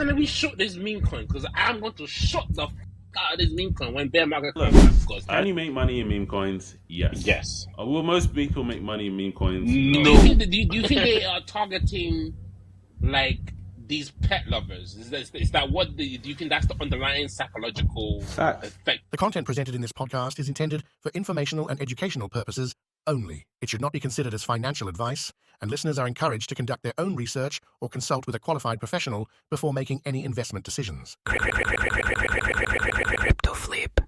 can we short this meme coin? Because I'm going to shut the out of this meme coin when bear market comes back. Because Can you make money in meme coins? Yes. yes. Will most people make money in meme coins? No. No. Do you think they are targeting like these pet lovers? Is that what do you think that's the underlying psychological effect? The content presented in this podcast is intended for informational and educational purposes only. It should not be considered as financial advice, and listeners are encouraged to conduct their own research or consult with a qualified professional before making any investment decisions. Crypto Flip.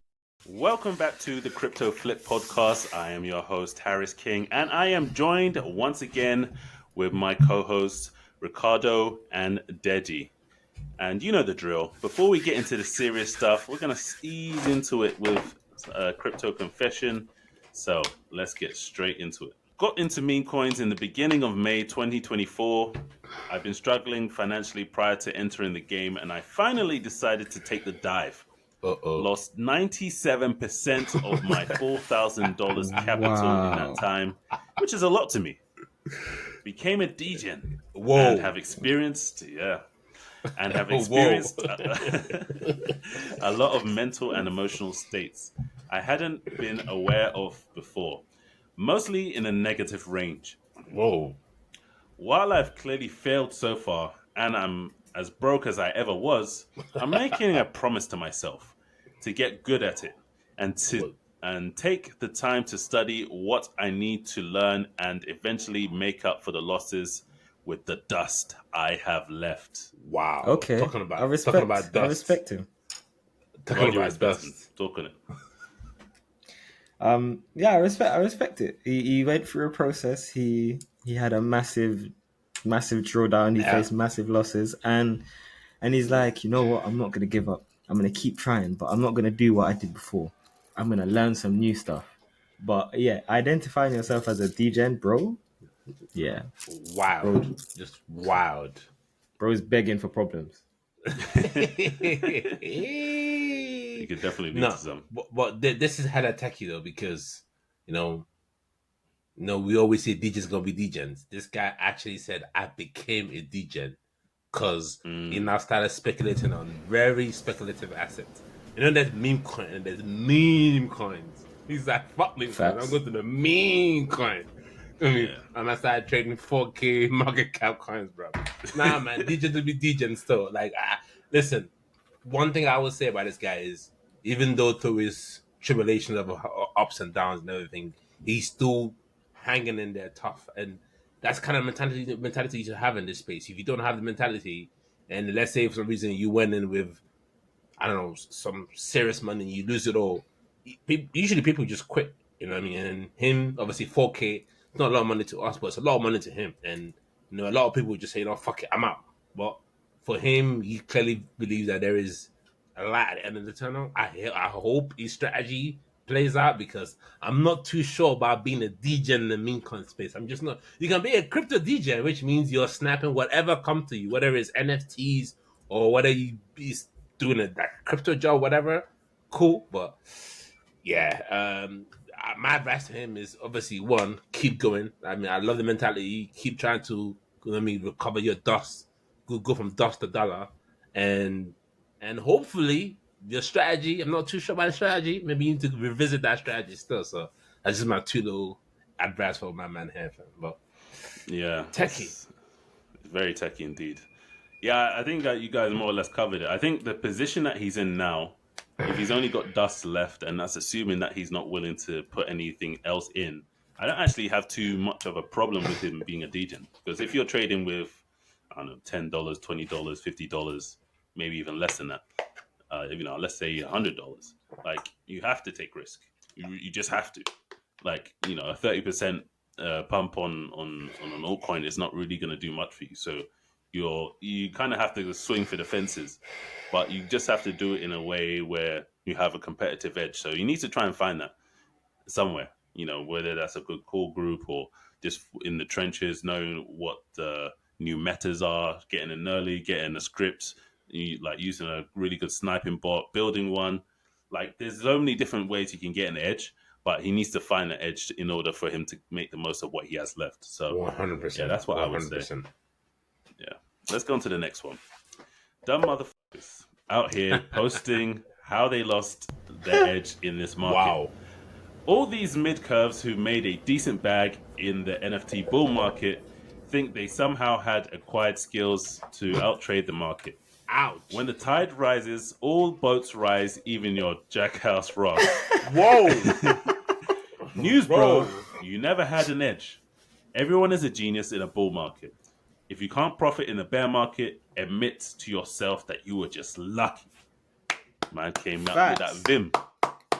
Welcome back to the Crypto Flip podcast. I am your host, Harris King, and I am joined once again with my co-hosts, Ricardo and Deji. And you know the drill. Before we get into the serious stuff, we're going to ease into it with a crypto confession. So let's get straight into it. Got into meme coins in the beginning of May 2024. I've been struggling financially prior to entering the game, and I finally decided to take the dive. Lost 97% of my $4,000 capital in that time, which is a lot to me. Became a degen. Whoa. And have experienced, a lot of mental and emotional states I hadn't been aware of before, mostly in a negative range. Whoa. While I've clearly failed so far, and I'm as broke as I ever was, I'm making a promise to myself to get good at it and take the time to study what I need to learn and eventually make up for the losses with the dust I have left. Wow. Okay. Talking about I respect dust. I respect him. Talking about dust. Talking it. Yeah, I respect it. He went through a process. He had a massive drawdown. He faced massive losses, and he's like, you know what? I'm not gonna give up. I'm gonna keep trying, but I'm not gonna do what I did before. I'm gonna learn some new stuff. But yeah, identifying yourself as a degen, bro. Yeah, Wow. bro, Just wild. bro's begging for problems. You could definitely lead to some. But this is hella techie though, because we always say degens gonna be degens. This guy actually said I became a degen because he now started speculating on very speculative assets. There's meme coin and there's meme coins. He's like, fuck meme coins. I'm going to the meme coin. And I started trading 4K market cap coins, bro. Nah, man, degen to be degen still. Like, listen, one thing I would say about this guy is, even though through his tribulations of ups and downs and everything, he's still hanging in there tough. And that's kind of mentality you should have in this space. If you don't have the mentality, and let's say for some reason you went in with, I don't know, some serious money and you lose it all, usually people just quit. You know what I mean? And him, obviously 4K, it's not a lot of money to us, but it's a lot of money to him. And a lot of people just say, fuck it, I'm out. But for him, he clearly believes that there is a light at the end of the tunnel. I hope his strategy plays out, because I'm not too sure about being a degen in the meme coin space. I'm just not. You can be a crypto degen, which means you're snapping whatever comes to you, whether it's NFTs or whether you be doing a crypto job, whatever. Cool, but yeah. My advice to him is obviously, one, keep going. I mean, I love the mentality. Keep trying to, recover your dust. Go from dust to dollar, and hopefully your strategy. I'm not too sure about the strategy. Maybe you need to revisit that strategy still. So that's just my two little advice for my man here. But yeah, techie, very techie indeed. Yeah, I think that you guys more or less covered it. I think the position that he's in now, if he's only got dust left, and that's assuming that he's not willing to put anything else in, I don't actually have too much of a problem with him being a degen. Because if you're trading with, I don't know, $10, $20, $50, maybe even less than that, let's say $100, like, you have to take risk. You just have to. Like, a 30% pump on an altcoin is not really going to do much for you. So you kind of have to swing for the fences, but you just have to do it in a way where you have a competitive edge. So you need to try and find that somewhere, whether that's a good core group or just in the trenches, knowing what the new metas are, getting in early, getting the scripts, like using a really good sniping bot, building one. Like, there's so many different ways you can get an edge, but he needs to find the edge in order for him to make the most of what he has left. So 100%. Yeah, that's what 100%. I would say. Yeah. Let's go on to the next one. dumb motherfuckers out here posting how they lost their edge in this market. Wow. All these mid-curves who made a decent bag in the NFT bull market think they somehow had acquired skills to outtrade the market. Ouch. When the tide rises, all boats rise, even your jackhouse Ross. Whoa. News, bro. You never had an edge. Everyone is a genius in a bull market. If you can't profit in a bear market, admit to yourself that you were just lucky. Man came out with that vim.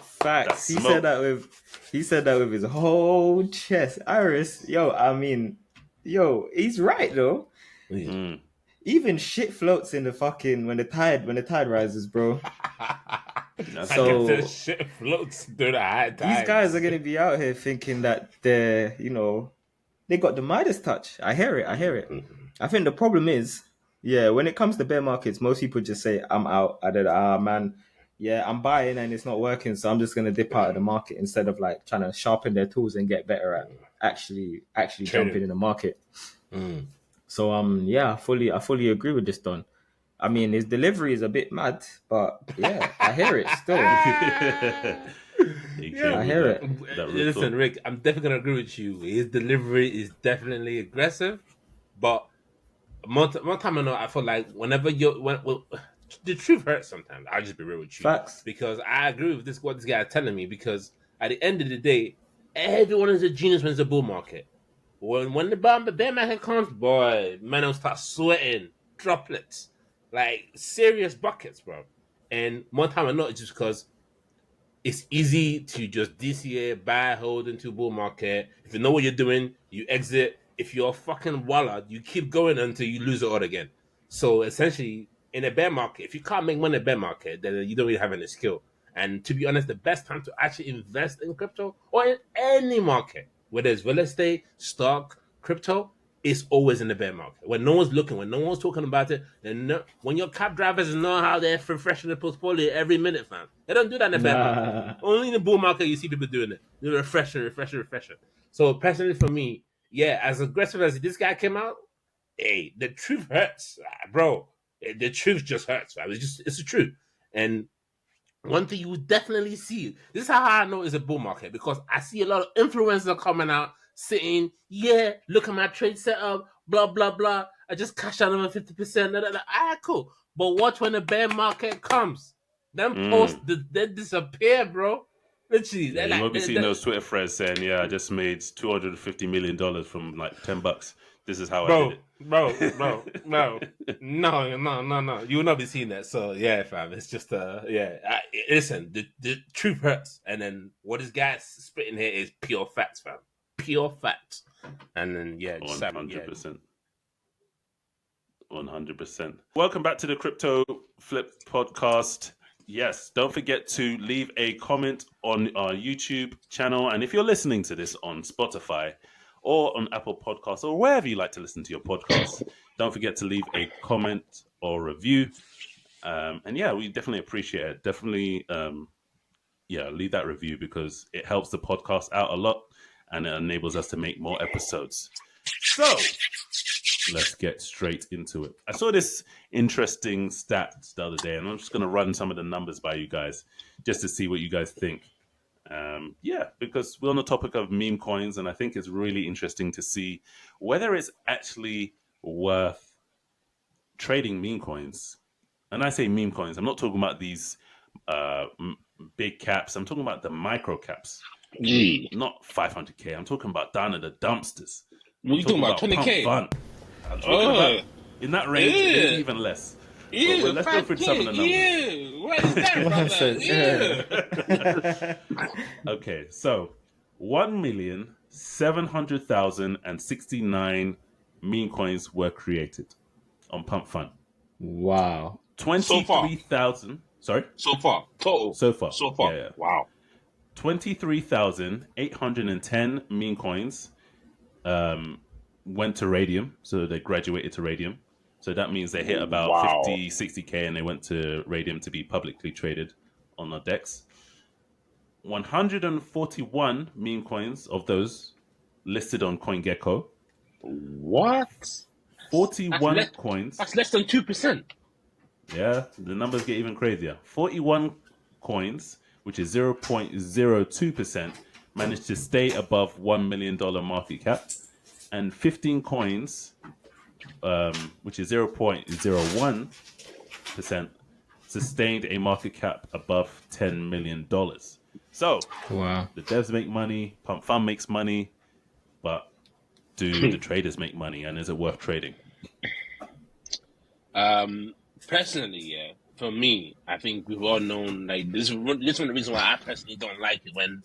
Facts. He said that with his whole chest. Iris, he's right though. Mm. Even shit floats in the fucking when the tide rises, bro. So shit floats through the high tide. These guys are gonna be out here thinking that they got the Midas touch. I hear it. I think the problem is, when it comes to bear markets, most people just say, I'm out. Man, I'm buying and it's not working, so I'm just gonna dip out of the market instead of like trying to sharpen their tools and get better at actually jumping in the market. So I fully agree with this, Don. I mean, his delivery is a bit mad, but I hear it still. I hear it. Listen, Rick, I'm definitely gonna agree with you. His delivery is definitely aggressive, but more time I know, I feel like whenever the truth hurts sometimes. I'll just be real with you. Facts. Because I agree with what this guy is telling me, because at the end of the day, everyone is a genius when it's a bull market. When the bear market comes, boy, man will start sweating droplets. Like serious buckets, bro. And more time I know, it's just because it's easy to just DCA, buy, hold into bull market. If you know what you're doing, you exit. If you're a fucking wallard, you keep going until you lose it all again. So essentially, in a bear market, if you can't make money in a bear market, then you don't really have any skill. And to be honest, the best time to actually invest in crypto or in any market, whether it's real estate, stock, crypto, is always in the bear market. When no one's looking, when no one's talking about it, when your cab drivers know how they're refreshing the portfolio every minute, fam. They don't do that in the bear market. Only in the bull market you see people doing it. They're refreshing. So personally for me, as aggressive as this guy came out, hey, the truth hurts, bro. The truth just hurts, fam. It's the truth. And one thing you would definitely see, this is how I know it's a bull market, because I see a lot of influencers coming out saying, look at my trade setup, blah, blah, blah. I just cashed out over 50%. All right, cool. But watch when the bear market comes. Them posts, they disappear, bro. Literally. You won't be seeing those Twitter threads saying, I just made $250 million from like $10. This is how I did it. Bro. No. You will not be seeing that. So, fam. It's just, listen, the truth hurts. And then what this guy's spitting here is pure facts, fam. Pure facts. And then, 100%. 100%. Welcome back to the Crypto Flip podcast. Yes, don't forget to leave a comment on our YouTube channel. And if you're listening to this on Spotify or on Apple Podcasts or wherever you like to listen to your podcasts, don't forget to leave a comment or review. We definitely appreciate it. Definitely, leave that review because it helps the podcast out a lot and it enables us to make more episodes. So let's get straight into it. I saw this interesting stat the other day, and I'm just going to run some of the numbers by you guys just to see what you guys think. Because we're on the topic of meme coins, and I think it's really interesting to see whether it's actually worth trading meme coins. And I say meme coins, I'm not talking about these big caps. I'm talking about the micro caps. Not 500K. I'm talking about down at the dumpsters. What are you talking about? 20K? I'm talking about in that range, maybe even less. Well, let's go through some of the numbers. What is that, brother? Okay, so 1,700,069 meme coins were created on Pump Fun. Wow. 23,000. Sorry? So far. Total. So far. Yeah. Wow. 23,810 meme coins went to Radium, so they graduated to Radium. So that means they hit about 50, 60K and they went to Radium to be publicly traded on the DEX. 141 meme coins of those listed on CoinGecko. What? 41 coins. That's less than 2%. Yeah, the numbers get even crazier. 41 coins, which is 0.02%, managed to stay above $1 million market cap, and 15 coins, which is 0.01%, sustained a market cap above $10 million. So Wow. the devs make money, Pump Fund makes money, but do the traders make money, and is it worth trading? Personally, yeah, for me, I think we've all known like this is one of the reasons why I personally don't like it when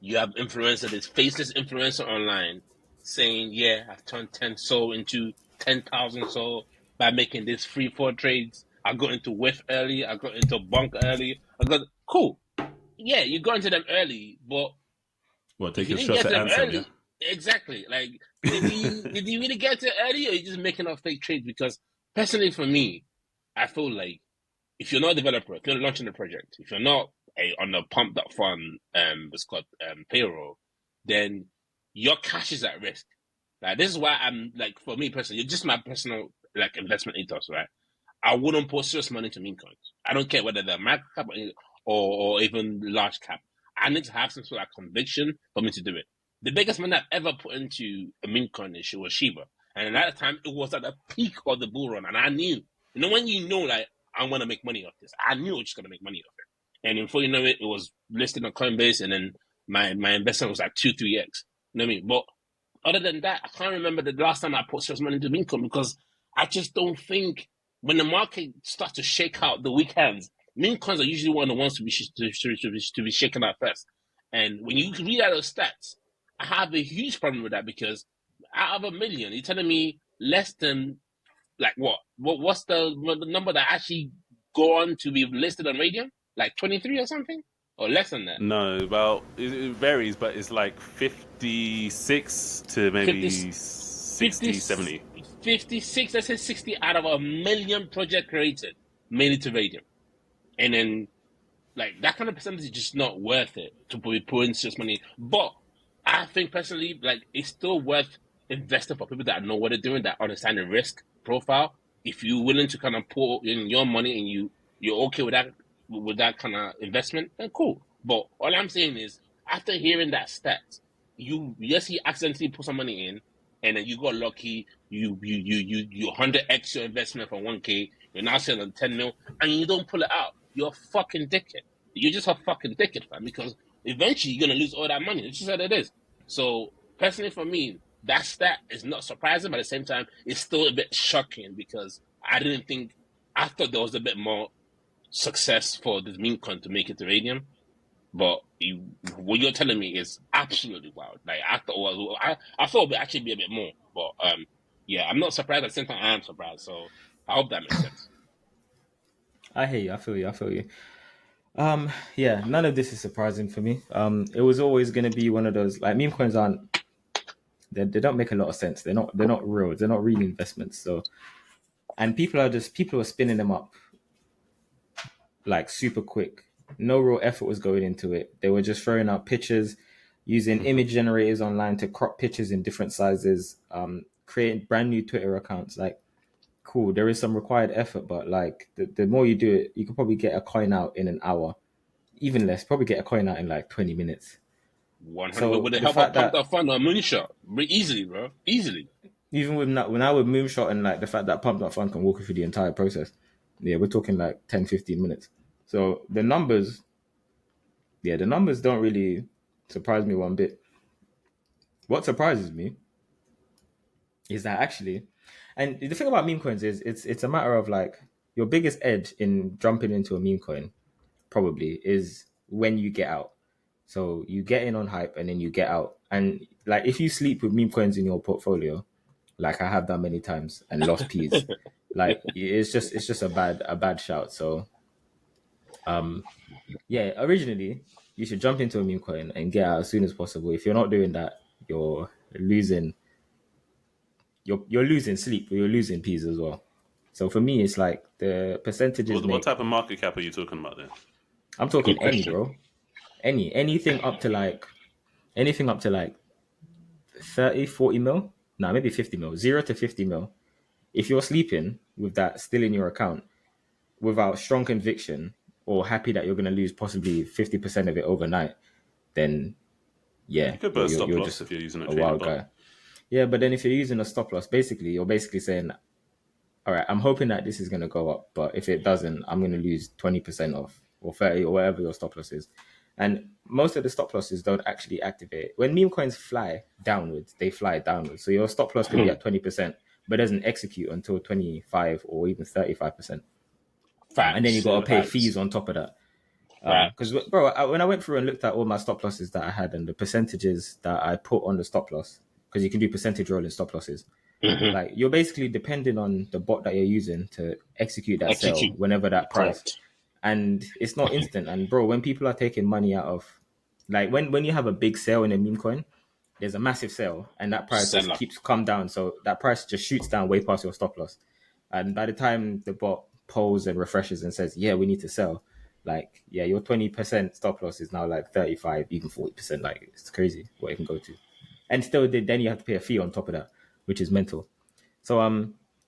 you have this faceless influencer online saying, "Yeah, I've turned 10 soul into 10,000 soul by making this 3-4 trades. I got into whiff early. I got into bunk early. I got cool. Yeah, you got into them early, but Well, if you taking didn't shots get at to them Ansem, yeah? early, exactly. Like, did you really get to it early, or are you just making up fake trades? Because personally, for me, I feel like if you're not a developer, if you're not launching a project, if you're not on the pump.fun what's called payroll, then your cash is at risk. Like this is why I'm like, for me personally, just my personal like investment ethos, right? I wouldn't put serious money into meme coins. I don't care whether they're micro cap or even large cap. I need to have some sort of conviction for me to do it. The biggest money I've ever put into a meme coin was Shiba. And at that time, it was at the peak of the bull run. And I knew, when you know, like, I'm going to make money off this, I knew I was just going to make money off it. And before you know it, it was listed on Coinbase. And then my investment was like 2-3x. You know what I mean? But other than that, I can't remember the last time I put serious money into meme coin because I just don't think when the market starts to shake out the weekends, meme coins are usually one of the ones to be shaken out first. And when you read out those stats, I have a huge problem with that because out of 1 million, you're telling me less than like what's the number that actually go on to be listed on Radium? Like 23 or something? Or less than that? No, well, it varies, but it's like 56 to 50, maybe 50, 60, 70. 56, let's say 60 out of 1 million project created made it to Radium. And then like that kind of percentage is just not worth it to be putting serious money. But I think personally, like it's still worth investing for people that know what they're doing, that understand the risk profile. If you're willing to kind of pour in your money and you're okay with that kind of investment, then cool. But all I'm saying is, after hearing that stat, you accidentally put some money in, and then you got lucky. You 100x your investment from 1K. You're now selling 10 mil, and you don't pull it out. You're a fucking dickhead. You're just a fucking dickhead, fam. Because eventually you're gonna lose all that money. It's just what it is. So personally, for me, that stat is not surprising, but at the same time, it's still a bit shocking because I thought there was a bit more success for this meme coin to make it to Radium. But what you're telling me is absolutely wild. Like I thought, I thought it would actually be a bit more. But yeah, I'm not surprised. At the same time, I am surprised. So I hope that makes sense. I hear you. I feel you. I feel you. Yeah, none of this is surprising for me. It was always going to be one of those like meme coins aren't. They don't make a lot of sense. They're not. They're not real. They're not real investments. So, and people are spinning them up like super quick. No real effort was going into it. They were just throwing out pictures, using image generators online to crop pictures in different sizes, creating brand new Twitter accounts. Like, cool, there is some required effort, but like the more you do it, you could probably get a coin out in an hour, even less. Probably get a coin out in like 20 minutes. 100 So with the the help of fact Pump that That Fun or Moonshot, easily, bro, easily. even with that, when I would moonshot and like the fact that Pump That Fun can walk you through the entire process, yeah, we're talking like 10, 15 minutes. So the numbers don't really surprise me one bit. What surprises me is that actually, and the thing about meme coins is it's a matter of like your biggest edge in jumping into a meme coin probably is when you get out. So you get in on hype and then you get out. And like if you sleep with meme coins in your portfolio, like I have done many times and lost P's, like it's just a bad shout. So yeah, originally you should jump into a meme coin and get out as soon as possible. If you're not doing that, you're losing you're losing sleep, but you're losing P's as well. So for me, it's like the percentages What make. type of market cap are you talking about then? I'm talking Good any, question. bro. Anything up to like 30, 40 mil. Nah, maybe 50 mil. 0 to 50 mil. If you're sleeping with that still in your account, without strong conviction or happy that you're going to lose possibly 50% of it overnight, then yeah, You could put a stop you're loss just if you're using a a trading wild bot. guy. Yeah, but then if you're using a stop loss, basically you're basically saying, all right, I'm hoping that this is going to go up, but if it doesn't, I'm going to lose 20% off or 30 or whatever your stop loss is. And most of the stop losses don't actually activate. When meme coins fly downwards, they fly downwards. So your stop loss could be at 20%, but doesn't execute until 25 or even 35%. And then you got to pay fees on top of that. Because, bro, when I went through and looked at all my stop losses that I had and the percentages that I put on the stop loss, because you can do percentage rolling stop losses, like you're basically depending on the bot that you're using to execute that sell whenever that price. Correct. And it's not instant. And bro, when people are taking money out of, like when you have a big sale in a meme coin, there's a massive sale and that price just Seller. keeps come down. So that price just shoots down way past your stop loss. And by the time the bot polls and refreshes and says, yeah, we need to sell, like, yeah, your 20% stop loss is now like 35, even 40%. Like, it's crazy what it can go to. And still, then you have to pay a fee on top of that, which is mental. So,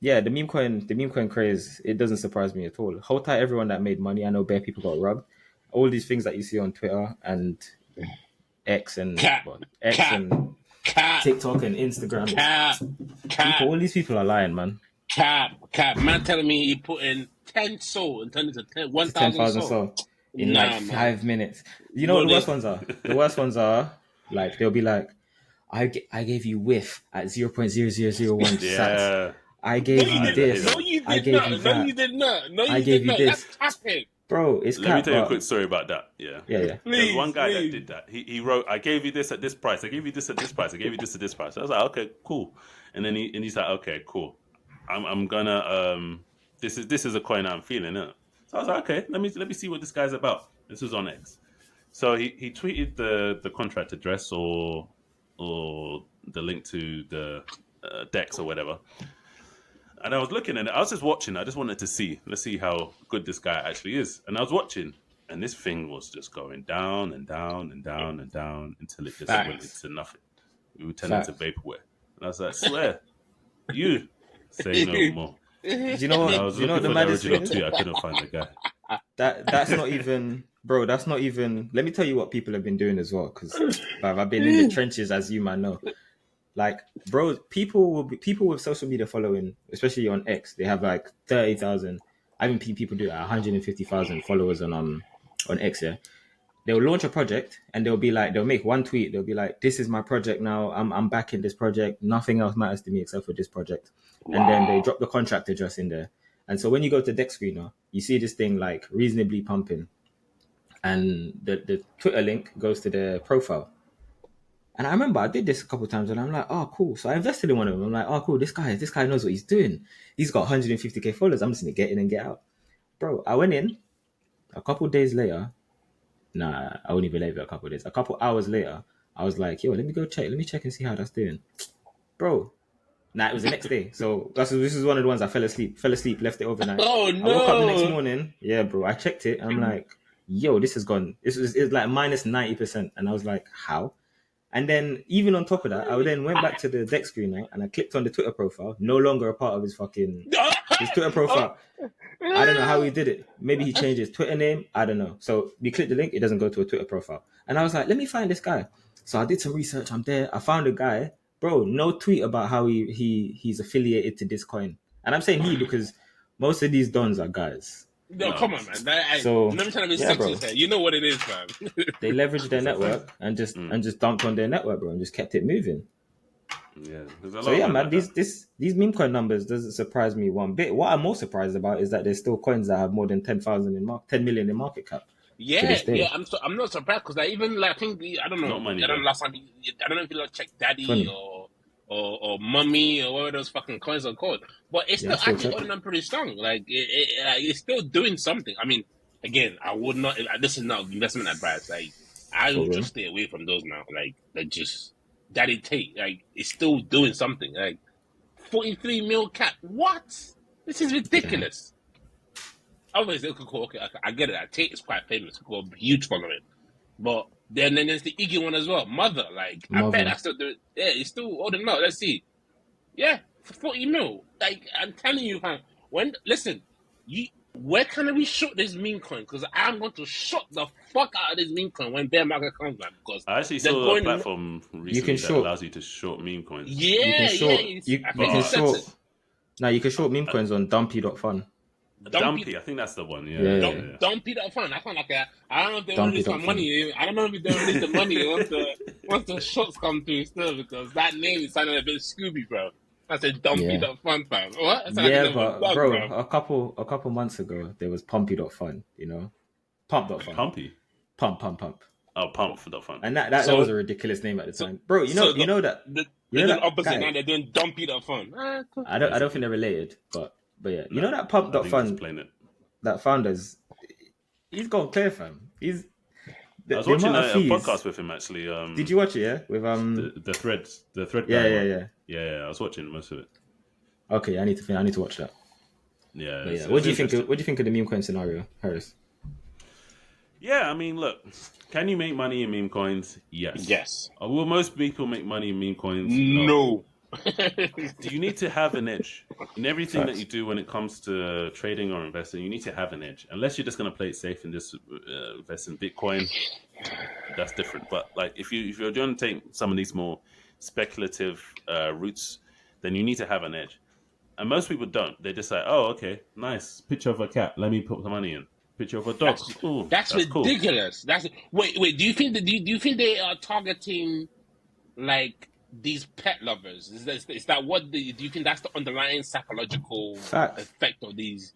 yeah, the meme coin craze, it doesn't surprise me at all. Hold tight, everyone that made money. I know bare people got robbed. All these things that you see on Twitter and X and TikTok and Instagram. People, all these people are lying, man. Man telling me he put in 10 soul and turned it to 1,000 10,000 soul. soul in Nah, like man. 5 minutes. You know what the worst ones are? The worst ones are like they'll be like, I gave you whiff at 0.0001 sats. Yeah. I gave you this. No, you I did gave not. you No, that. you did not. No, I you gave did you not. this. That's tapping. Bro, it's Let me cap, tell you a but- quick story about that. Yeah. Yeah. There's one guy Please. that did that. He wrote, I gave you this at this price. I gave you this at this price. I gave you this at this price. I was like, okay, cool. And then he's like, okay, cool. I'm gonna this is a coin I'm feeling it. So I was like, okay, let me see what this guy's about. This was on X. So he tweeted the contract address or the link to the DEX or whatever. And I was looking at it. I was just watching. I just wanted to see. Let's see how good this guy actually is. And I was watching, and this thing was just going down and down and down and down until it just went into nothing. We would turn into vaporware. And I was like, swear, you say no more. Do you know what? And I was Do you know looking what the for the maddest original thing is? tweet. I couldn't find the guy. That's not even, bro. That's not even. Let me tell you what people have been doing as well, because I've been in the trenches, as you might know. Like, bro, people with social media following, especially on X, they have like 30,000. I've been people do 150,000 followers on X. Yeah, they'll launch a project and they'll make one tweet. They'll be like, "This is my project now. I'm back in this project. Nothing else matters to me except for this project." Wow. And then they drop the contract address in there. And so when you go to Deck Screener, you see this thing like reasonably pumping, and the Twitter link goes to their profile. And I remember I did this a couple of times, and I'm like, oh, cool. So I invested in one of them. I'm like, oh, cool. This guy knows what he's doing. He's got 150k followers. I'm just gonna get in and get out, bro. I went in a couple of days later. Nah, I wouldn't even leave it a couple of days. A couple hours later, I was like, yo, let me go check. Let me check and see how that's doing, bro. Nah, it was the next day. So this is one of the ones I fell asleep, left it overnight. Oh, I woke up the next no. morning. Yeah, bro. I checked it. I'm like, yo, this is gone. It's like minus 90%. And I was like, how? And then even on top of that, I then went back to the Deck Screener and I clicked on the Twitter profile. No longer a part of his Twitter profile. I don't know how he did it. Maybe he changed his Twitter name. I don't know. So we click the link, it doesn't go to a Twitter profile. And I was like, let me find this guy. So I did some research. I'm there. I found a guy. Bro, no tweet about how he's affiliated to this coin. And I'm saying he because most of these dons are guys. No, come on, man. So, let me tell you, yeah, bro. you know what it is, man. They leveraged their network and just dumped on their network, bro, and just kept it moving. Yeah. So yeah, man, these meme coin numbers doesn't surprise me one bit. What I'm more surprised about is that there's still coins that have more than 10 million in market cap. Yeah. I'm not surprised because I even like I think I don't know. Not money, I don't know last time. I don't know if you like check Daddy 20. or Mummy or whatever those fucking coins are called. But it's still actually holding on pretty strong. Like it's still doing something. I mean, again, I would not. This is not investment advice. Like I would just stay away from those now. Like they're just Daddy Tate. Like it's still doing something. Like 43 mil cap. What? This is ridiculous. Obviously, okay, I get it. Tate is quite famous. Got a huge following. But then there's the Iggy one as well. Mother. Like, I bet I still do it. Yeah, it's still holding out. Let's see. Yeah, for 40 mil. Like, I'm telling you, man. Listen, where can we short this meme coin? Because I'm going to shut the fuck out of this meme coin when bear market comes back. Because I actually saw a platform recently that allows you to short meme coins. Yeah, you can short. you can short. Now you can short meme coins on Dumpy.fun. Dumpy, I think that's the one. Dumpy.fun. I found I don't know if they want to release my money. I don't know if they release the money once the shots come through still, because that name is sounding a bit Scooby, bro. I said Dumpy.fun, fam. What? Yeah, but bro, a couple months ago there was Pumpy.fun. You know, Pump.fun. Pumpy. Pump. Oh, Pump.fun. And that was a ridiculous name at the time, bro. You know that. They're doing opposite now. They're doing Dumpy.fun. I don't think they're related, but yeah, you know that Pump.fun. That founders, he's gone clear, fam. I was watching a podcast with him actually. Did you watch it? Yeah, with the thread. Yeah. I was watching most of it. Okay, I need to watch that. Yeah. What do you think? What do you think of the meme coin scenario, Harris? Yeah, I mean, look, can you make money in meme coins? Yes. Will most people make money in meme coins? No. Do you need to have an edge in everything that you do when it comes to trading or investing? You need to have an edge, unless you're just going to play it safe and just invest in Bitcoin. That's different. But like, if you're going to take some of these more speculative routes, then you need to have an edge. And most people don't. They just say, "Oh, okay, nice picture of a cat. Let me put the money in. Picture of a dog. That's ridiculous. Cool." Wait. Do you think they are targeting like these pet lovers? Is that what do you think that's the underlying psychological effect of these?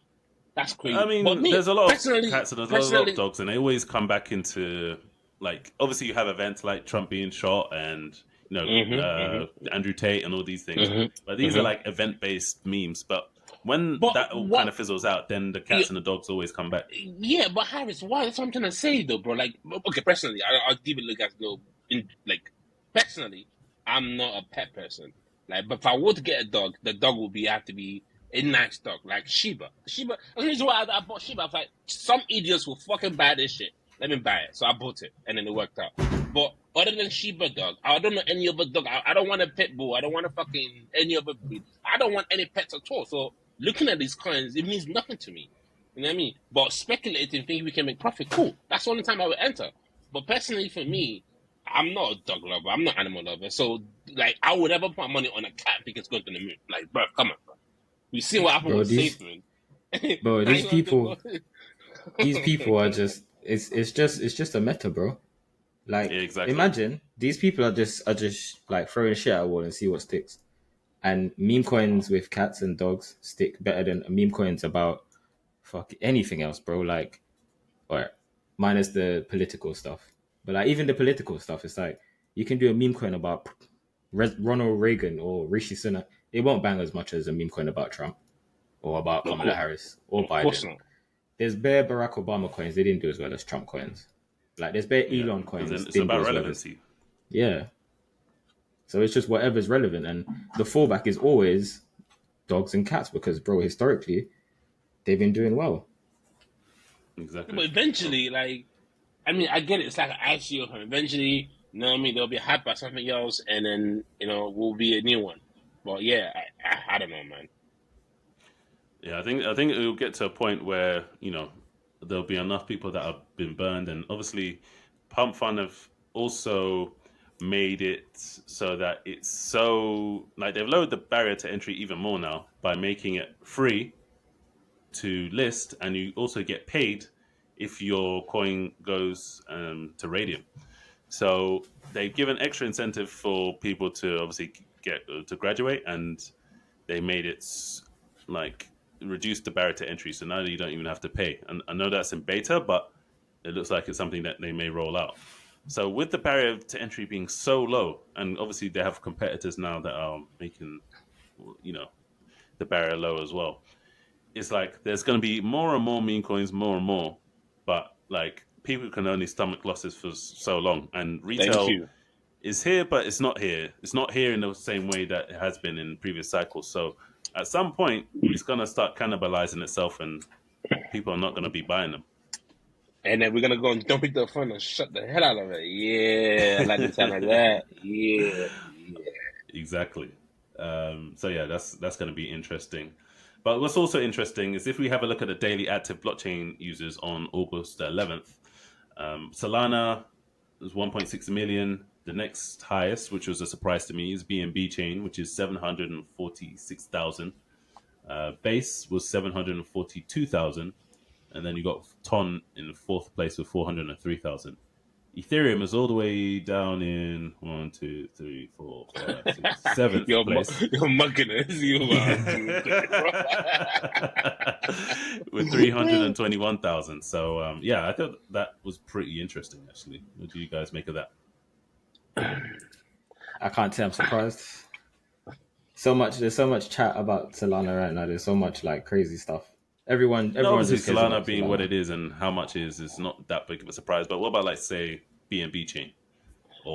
That's crazy. I mean, there's a lot of cats and there's a lot of dogs, and they always come back into, like, obviously you have events like Trump being shot and Andrew Tate and all these things, but these are like event-based memes. But when that all kind of fizzles out, then the cats and the dogs always come back. Yeah, but Harris, why? That's what I'm trying to say, though, bro. Like, okay, personally, I'll give it a look at personally, I'm not a pet person. Like, but if I were to get a dog, the dog would have to be a nice dog, like Shiba. The reason why I bought Shiba, I was like, some idiots will fucking buy this shit. Let me buy it. So I bought it, and then it worked out. But other than Shiba dog, I don't know any other dog. I don't want a pit bull. I don't want any other breed. I don't want any pets at all. So looking at these coins, it means nothing to me. You know what I mean? But speculating, thinking we can make profit, cool. That's the only time I would enter. But personally, for me, I'm not a dog lover. I'm not an animal lover. So, like, I would never put my money on a cat and think it's going to the moon. Like, bro, come on, bro. We see what happened with Safe Bro, these people are just. It's just a meta, bro. Like, imagine these people are just like throwing shit at a wall and see what sticks. And meme coins with cats and dogs stick better than meme coins about anything else, bro. Like, or minus the political stuff. But like, even the political stuff, it's like you can do a meme coin about Ronald Reagan or Rishi Sunak. It won't bang as much as a meme coin about Trump or about Kamala Harris or Biden. There's bare Barack Obama coins. They didn't do as well as Trump coins. Like, there's bare Elon coins. It's about relevancy. Yeah. So it's just whatever's relevant. And the fallback is always dogs and cats because, bro, historically, they've been doing well. Exactly. But eventually, like, I mean, I get it. It's like an ICO. Eventually, you know what I mean? They'll be hyped by something else, and then, you know, will be a new one. But yeah, I don't know, man. Yeah, I think it will get to a point where, you know, there'll be enough people that have been burned, and obviously, Pump Fund have also made it so that it's so, like, they've lowered the barrier to entry even more now by making it free to list, and you also get paid if your coin goes to Radium. So they've given extra incentive for people to obviously get to graduate, and they made it like reduce the barrier to entry. So now you don't even have to pay. And I know that's in beta, but it looks like it's something that they may roll out. So with the barrier to entry being so low, and obviously they have competitors now that are making, you know, the barrier low as well. It's like there's going to be more and more meme coins, more and more, but like people can only stomach losses for so long, and retail is here, but it's not here. It's not here in the same way that it has been in previous cycles. So at some point, it's going to start cannibalizing itself, and people are not going to be buying them. And then we're going to go and dump it to the front and shut the hell out of it. Yeah, I like the sound like that. Yeah. Exactly. So yeah, that's going to be interesting. But what's also interesting is if we have a look at the daily active blockchain users on August 11th, Solana is 1.6 million. The next highest, which was a surprise to me, is BNB chain, which is 746,000. Base was 742,000. And then you got Ton in fourth place with 403,000. Ethereum is all the way down in 1, 2, 3, 4, 5, 6, 7th place. You're mugging us. With 321,000. So, I thought that was pretty interesting, actually. What do you guys make of that? I can't say I'm surprised. There's so much chat about Solana right now. There's so much like crazy stuff. Everyone Solana being what it is and how much is not that big of a surprise. But what about, like, say, BNB chain?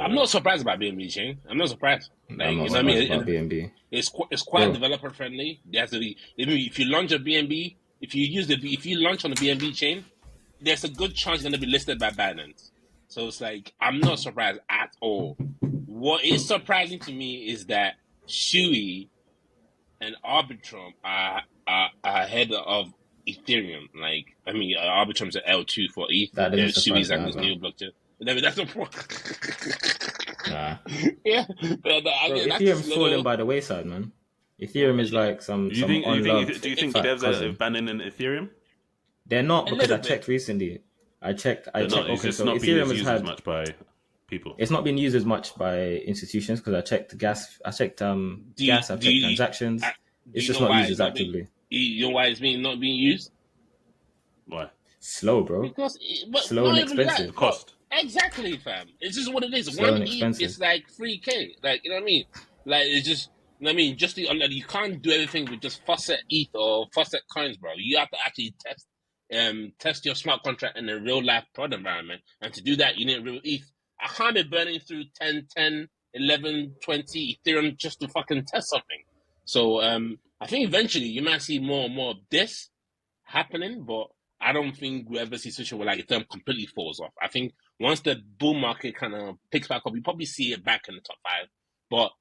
I'm not surprised about BNB chain. I'm not surprised. Like, I'm not you know what I mean? about BNB. It's quite developer friendly. There's if you launch a BNB, if you launch on the BNB chain, there's a good chance you're going to be listed by Binance. So it's like, I'm not surprised at all. What is surprising to me is that Shui and Arbitrum are ahead of Ethereum. Like, I mean, Arbitrum's at L2 for ETH. Sui's at this new blockchain. That's no problem. Nah. Yeah. Ethereum's falling by the wayside, man. Ethereum is like some do you think devs are banning in Ethereum? They're not, because I checked recently. I checked. It's not being used as much by people. It's not being used as much by institutions because I checked gas. I've checked transactions. It's just not used as actively. You know why it's not being used? Why? Slow, bro. Because slow and expensive. Cost. Exactly, fam. It's just what it is. Slow One and ETH expensive. is like 3K. Like, you know what I mean? Like, it's just, you know what I mean? Just you can't do everything with just faucet ETH or faucet coins, bro. You have to actually test your smart contract in a real life prod environment, and to do that, you need real ETH. I can't be burning through 10, 11, 20 Ethereum just to fucking test something. So I think eventually you might see more and more of this happening, but I don't think we ever see a situation where like Ethereum completely falls off. I think once the bull market kind of picks back up, you probably see it back in the top 5. But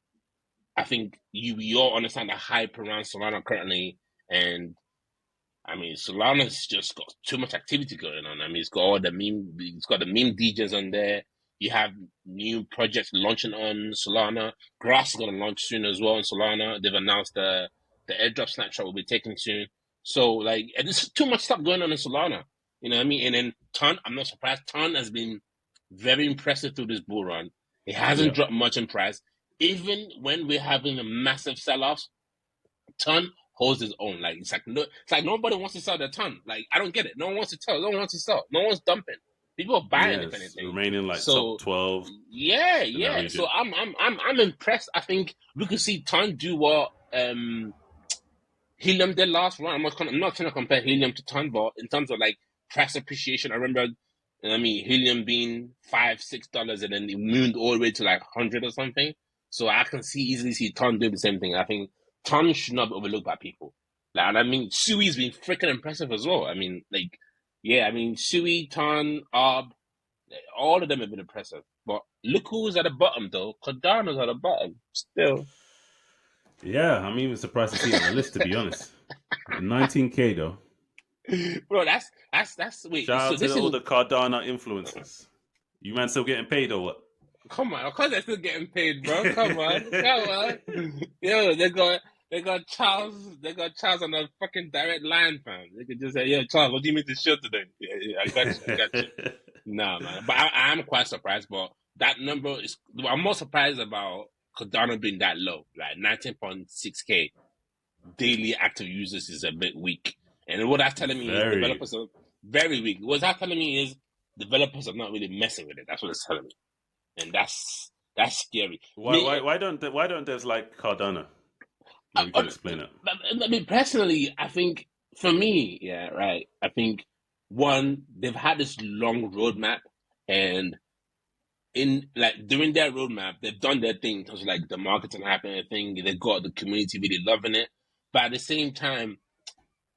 I think you all understand the hype around Solana currently, and I mean, Solana's just got too much activity going on. I mean, it's got the meme DJs on there. You have new projects launching on Solana. Grass is going to launch soon as well on Solana. They've announced the airdrop snapshot will be taken soon. So, like, there's too much stuff going on in Solana. You know what I mean? And then Ton, I'm not surprised. Ton has been very impressive through this bull run. It hasn't dropped much in price. Even when we're having a massive sell-off, Ton holds his own. Like, it's like nobody wants to sell their Ton. Like, I don't get it. No one wants to sell. No one wants to sell. No one's dumping. People are buying, if anything. Remaining like top 12. Yeah. So I'm impressed. I think we could see Ton do what Helium did last run. I'm not trying to compare Helium to Ton, but in terms of like price appreciation, I remember, Helium being $5-6, and then it mooned all the way to like 100 or something. So I can easily see Ton doing the same thing. I think Ton should not be overlooked by people. Like, and I mean, Sui's been freaking impressive as well. I mean, like. Yeah, I mean, Sui, Ton, Arb, all of them have been impressive. But look who's at the bottom, though. Cardano's at the bottom, still. Yeah, I'm even surprised to see it on the list, to be honest. 19K, though. Bro, that's wait. Shout out to all the Cardano influencers. You man still getting paid or what? Come on, of course they're still getting paid, bro. Come on. Yo, they got Charles on a fucking direct line, fam. They could just say, "Yo, Charles, what do you mean to show today?" Yeah, I got you. Nah, man. But I am quite surprised. But that number is, I'm more surprised about Cardano being that low. Like 19.6K daily active users is a bit weak. And what that's telling me is developers are very weak. What that's telling me is developers are not really messing with it. That's what it's telling me, and that's scary. Why don't devs like Cardano? You can explain it. I mean, personally, I think for me, I think one, they've had this long roadmap, and during their roadmap, they've done their thing in terms of like the marketing happening thing. They've got the community really loving it, but at the same time,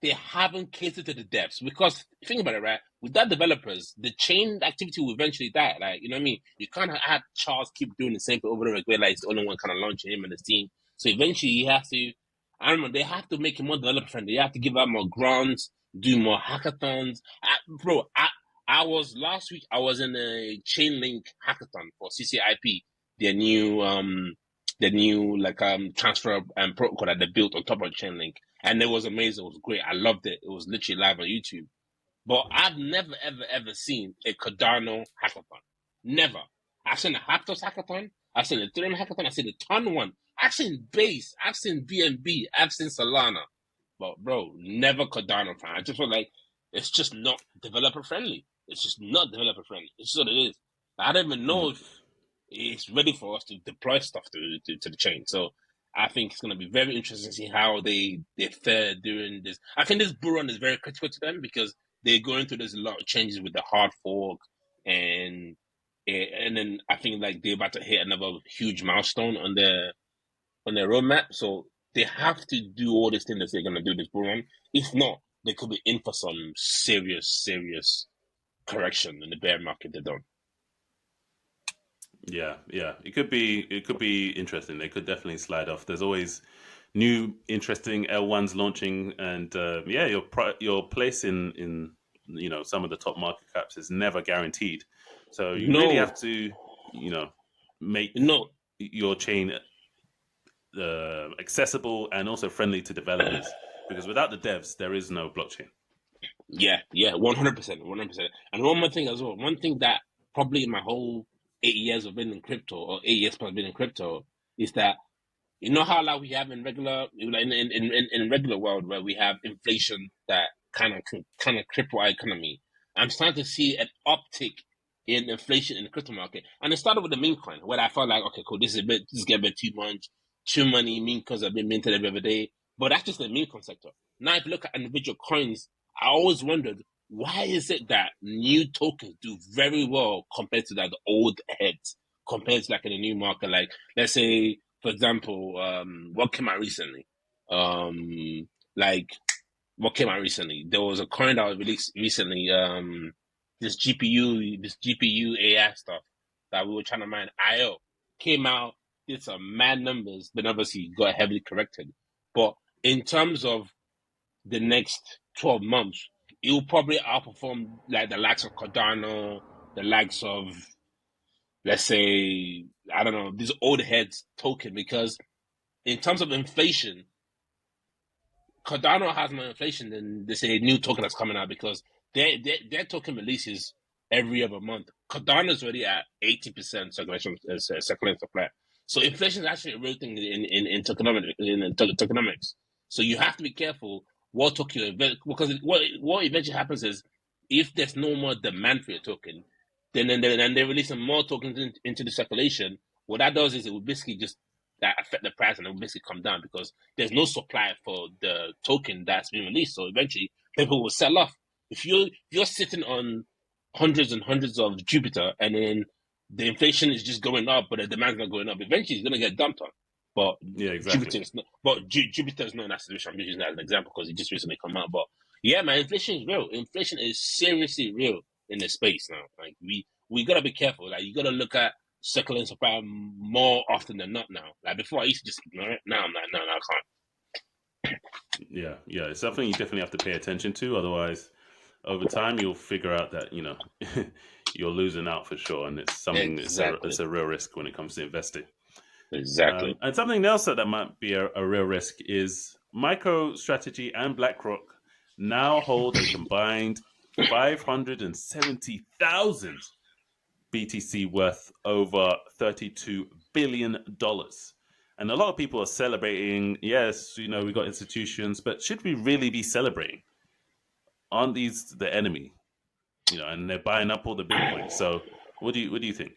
they haven't catered to the devs, because think about it, right? Without developers, the chain activity will eventually die. Like, you know what I mean? You can't have Charles keep doing the same thing over and over again. Like, he's the only one kind of launching him and his team. So eventually he has to I remember they have to make it more developer friendly. They have to give out more grants, do more hackathons. I was last week. I was in a Chainlink hackathon for CCIP, their new transfer and protocol that they built on top of Chainlink, and it was amazing. It was great. I loved it. It was literally live on YouTube. But I've never ever seen a Cardano hackathon. Never. I've seen a Aptos hackathon. I've seen a Ethereum hackathon. I've seen a ton one. I've seen Base. I've seen BNB. I've seen Solana. But bro, never Cardano fan. I just feel like it's just not developer friendly. It's just not developer friendly. It's just what it is. I don't even know if it's ready for us to deploy stuff to the chain. So I think it's going to be very interesting to see how they fare during this. I think this bull run is very critical to them because they're going through this a lot of changes with the hard fork, and then I think like they're about to hit another huge milestone on their roadmap. So they have to do all these things that they're going to do this bull run. If not, they could be in for some serious correction in the bear market they're done. Yeah. It could be interesting. They could definitely slide off. There's always new interesting L1s launching, and your place in some of the top market caps is never guaranteed. So you really have to make your chain accessible and also friendly to developers, because without the devs there is no blockchain. Yeah, 100%. And one more thing as well. One thing that probably in my whole 8 years of being in crypto, or 8 years plus being in crypto, is that you know how like we have in regular in regular world where we have inflation that kind of cripple our economy. I'm starting to see an uptick in inflation in the crypto market, and it started with the meme coin, where I felt like, okay, cool, this is getting a bit too much, too many meme coins have been minted every day. But that's just the meme coin sector. Now, if you look at individual coins, I always wondered, why is it that new tokens do very well compared to like the old heads, compared to like in the new market? Like, let's say, for example, what came out recently? There was a coin that was released recently. This GPU AI stuff that we were trying to mine. IO came out, did some mad numbers, but obviously got heavily corrected. But in terms of the next 12 months, it will probably outperform like the likes of Cardano, the likes of, let's say, I don't know, these old heads token, because in terms of inflation, Cardano has more inflation than they say a new token that's coming out, because their token releases every other month. Cardano is already at 80% circulation supply. So inflation is actually a real thing in tokenomics. So you have to be careful what token, because what eventually happens is, if there's no more demand for your token, then they're releasing more tokens into the circulation. What that does is it will basically just affect the price, and it will basically come down because there's no supply for the token that's been released. So eventually people will sell off. If you're sitting on hundreds and hundreds of Jupiter, and then the inflation is just going up, but the demand's not going up, eventually it's going to get dumped on. But yeah, exactly. Jupiter is not in that situation. I'm using that as an example because it just recently come out. But yeah, man, inflation is real. Inflation is seriously real in this space now. Like we gotta be careful. Like you gotta look at circulating supply more often than not now. Like before, I used to just ignore it. Now I'm like, no, I can't. Yeah, it's something you definitely have to pay attention to. Otherwise, over time, you'll figure out that you're losing out for sure, and it's something it's a real risk when it comes to investing. Exactly. And something else that might be a real risk is MicroStrategy and BlackRock now hold a combined 570,000 BTC worth over $32 billion. And a lot of people are celebrating. Yes, we got institutions, but should we really be celebrating? Aren't these the enemy? And they're buying up all the Bitcoin. So what do you think?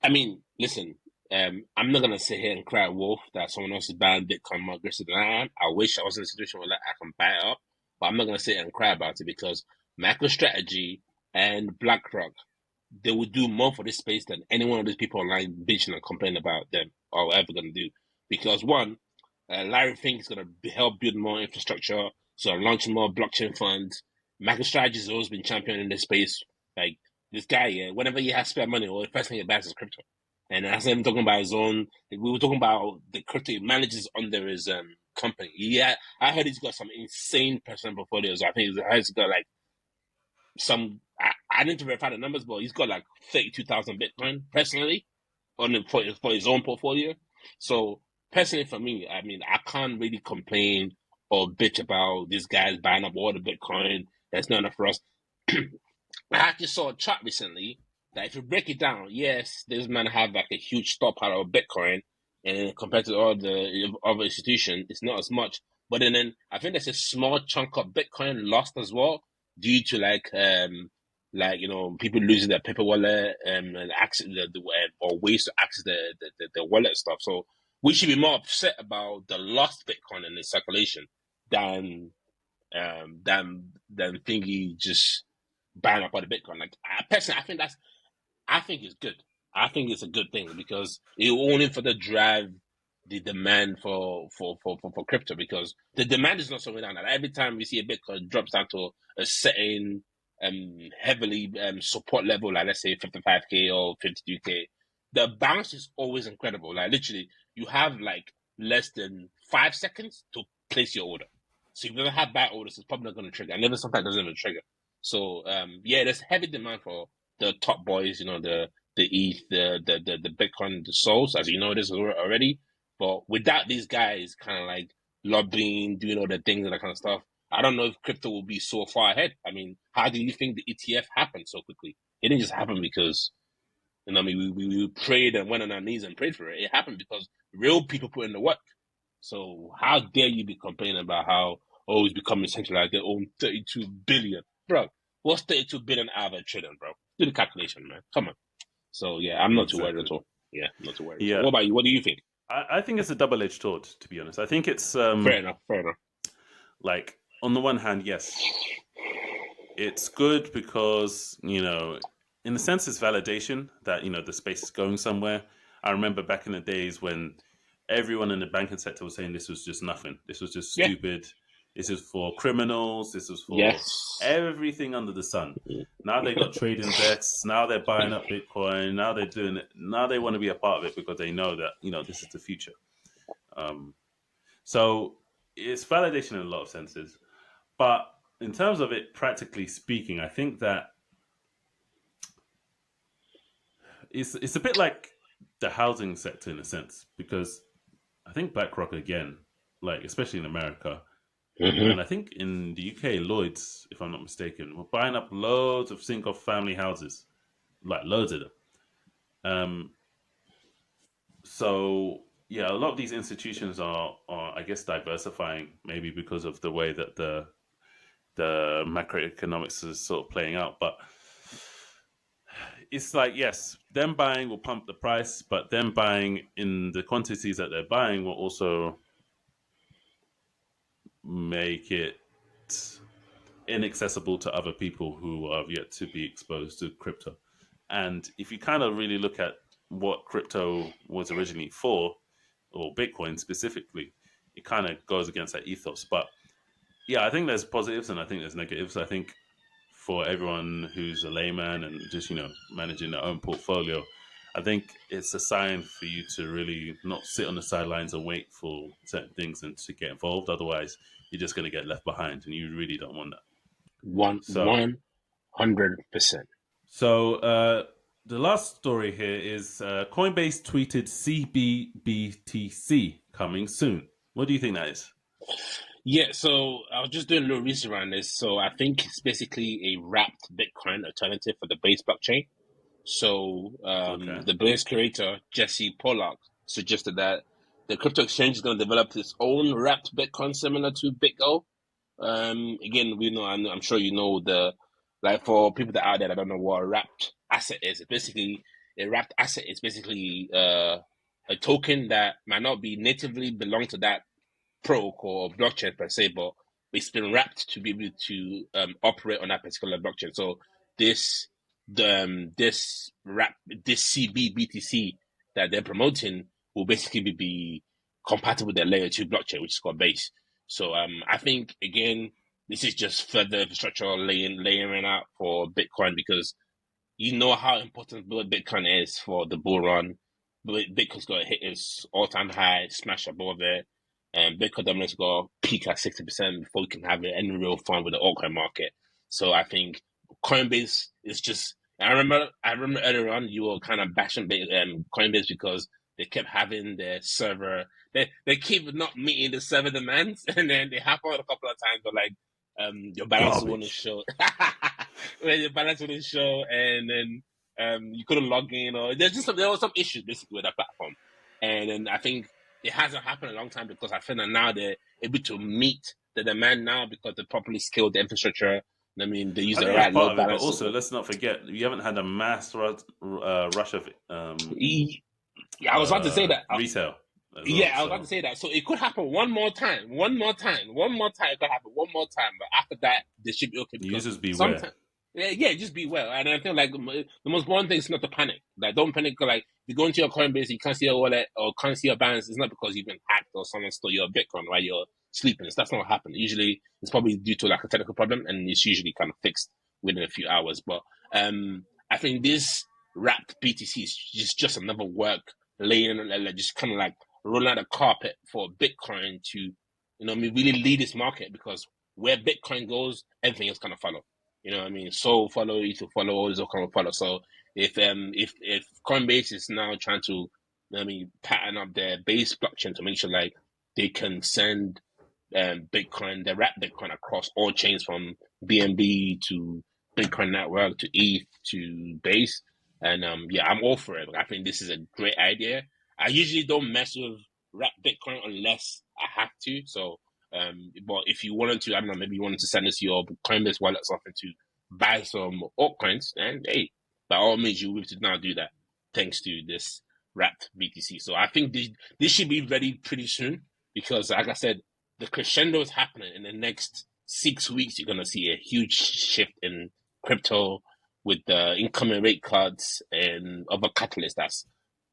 I mean, listen, I'm not gonna sit here and cry wolf that someone else is buying Bitcoin more aggressive than I am. I wish I was in a situation where I can buy it up, but I'm not gonna sit here and cry about it, because MicroStrategy and BlackRock, they would do more for this space than any one of these people online bitching and complaining about them are ever gonna do. Because one, Larry Fink is gonna help build more infrastructure, so launching more blockchain funds. MicroStrategy has always been championing this space. Like this guy, whenever he has spare money, or the first thing he buys is crypto. And as I'm talking about his own, we were talking about the crypto he manages under his company. Yeah, I heard he's got some insane personal portfolios. I think he's got like some. I need to verify the numbers, but he's got like 32,000 Bitcoin personally for his own portfolio. So personally, for me, I mean, I can't really complain or bitch about this guy's buying up all the Bitcoin. That's not enough for us. I actually saw a chart recently that if you break it down, yes, this man have like a huge stockpile of Bitcoin, and compared to all the other institutions, it's not as much. But then I think there's a small chunk of Bitcoin lost as well due to like people losing their paper wallet and access or ways to access the wallet stuff. So we should be more upset about the lost Bitcoin in the circulation than thingy just buying up all the Bitcoin. Like personally, I think it's good. I think it's a good thing because it only for the drive the demand for crypto, because the demand is not slowing down. Like every time we see a Bitcoin drops down to a certain heavily support level, like let's say 55K or 52K, the bounce is always incredible. Like literally, you have like less than 5 seconds to place your order. So if you ever have buy orders, it's probably not going to trigger. And even sometimes it doesn't even trigger. So there's heavy demand for the top boys, the ETH, the Bitcoin, the Souls, as you know this already. But without these guys kind of like lobbying, doing all the things and that kind of stuff, I don't know if crypto will be so far ahead. I mean, how do you think the ETF happened so quickly? It didn't just happen because, we prayed and went on our knees and prayed for it. It happened because real people put in the work. So how dare you be complaining about how, it's becoming centralized, they own 32 billion. Bro, what's 32 billion out of $1 trillion, bro? Do the calculation, man. Come on. So, yeah, I'm not too worried at all. Yeah, not too worried. Yeah. What about you? What do you think? I think it's a double-edged sword, to be honest. I think it's... Fair enough. Like, on the one hand, yes, it's good because, in a sense, it's validation that, the space is going somewhere. I remember back in the days when everyone in the banking sector was saying this was just nothing. This was just stupid. This is for criminals. This was for everything under the sun. Now they got trading desks. Now they're buying up Bitcoin. Now they're doing it. Now they want to be a part of it because they know that, this is the future. So it's validation in a lot of senses. But in terms of it, practically speaking, I think that it's a bit like the housing sector in a sense, because I think BlackRock, again, like especially in America, and I think in the UK, Lloyd's, if I'm not mistaken, were buying up loads of single family houses, like loads of them. So yeah, a lot of these institutions are I guess diversifying, maybe because of the way that the macroeconomics is sort of playing out. But it's like, yes, them buying will pump the price, but them buying in the quantities that they're buying will also make it inaccessible to other people who have yet to be exposed to crypto. And if you kind of really look at what crypto was originally for, or Bitcoin specifically, it kind of goes against that ethos. But yeah, I think there's positives and I think there's negatives. I think for everyone who's a layman and just, managing their own portfolio, I think it's a sign for you to really not sit on the sidelines and wait for certain things and to get involved. Otherwise, you're just going to get left behind, and you really don't want that. 100%. So the last story here is Coinbase tweeted CBBTC coming soon. What do you think that is? Yeah, so I was just doing a little research around this. So I think it's basically a wrapped Bitcoin alternative for the base blockchain. So the Base creator, Jesse Pollack, suggested that the crypto exchange is going to develop its own wrapped Bitcoin similar to BitGo. Again, I'm sure you know for people that are out there that don't know what a wrapped asset is, it's basically a wrapped asset is basically a token that might not be natively belong to that protocol or blockchain per se, but it's been wrapped to be able to operate on that particular blockchain. So this CBBTC that they're promoting will basically be compatible with their layer 2 blockchain, which is called Base. So I think again, this is just further infrastructure layering out for Bitcoin, because you know how important Bitcoin is for the bull run. Bitcoin's got to hit its all-time high, smash above it. and Bitcoin dominance go peak at 60% before we can have any real fun with the altcoin market. So I think Coinbase is just. I remember earlier on you were kind of bashing Coinbase because they kept having their server. They keep not meeting the server demands, and then they happen a couple of times, but like your balance wouldn't show. When your balance wouldn't show, and then you couldn't log in, or there was some issues basically with that platform. And then I think it hasn't happened a long time because I feel that now they're able to meet the demand now because they properly scaled the infrastructure. I mean, they use the right load balance. But also, let's not forget, you haven't had a mass rush of yeah, I was about to say that. Retail. Yeah, I was about to say that. So it could happen one more time. It could happen one more time. But after that, they should be okay. Users beware. Yeah, just beware. And I feel like the most important thing is not to panic. Like, don't panic. Like, if you go into your Coinbase, you can't see your wallet or can't see your balance. It's not because you've been hacked or someone stole your Bitcoin while you're sleeping. That's not what happened. Usually, it's probably due to like a technical problem, and it's usually kind of fixed within a few hours. But I think this wrapped BTC is just another work laying, just kind of like rolling out a carpet for Bitcoin to, really lead this market, because where Bitcoin goes, everything else kind of follow. You know what I mean? So follow, ETH follow, all these all kind of follow. So if Coinbase is now trying to, pattern up their base blockchain to make sure like they can send Bitcoin, they wrap Bitcoin across all chains from BNB to Bitcoin Network to ETH to Base, and I'm all for it. I think this is a great idea. I usually don't mess with wrap Bitcoin unless I have to. So, but if you wanted to, I don't know, maybe you wanted to send us your Coinbase wallet or something to buy some altcoins, and hey, by all means, you're able to now do that thanks to this wrapped BTC. So I think this should be ready pretty soon, because, like I said, the crescendo is happening in the next 6 weeks. You're gonna see a huge shift in crypto with the incoming rate cuts and other catalysts that's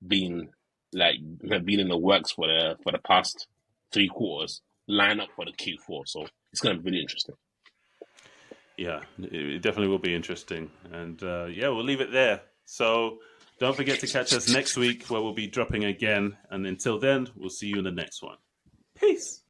been in the works for the past 3 quarters, line up for the Q4. So it's going to be really interesting. Yeah, it definitely will be interesting. And we'll leave it there. So don't forget to catch us next week, where we'll be dropping again. And until then, we'll see you in the next one. Peace.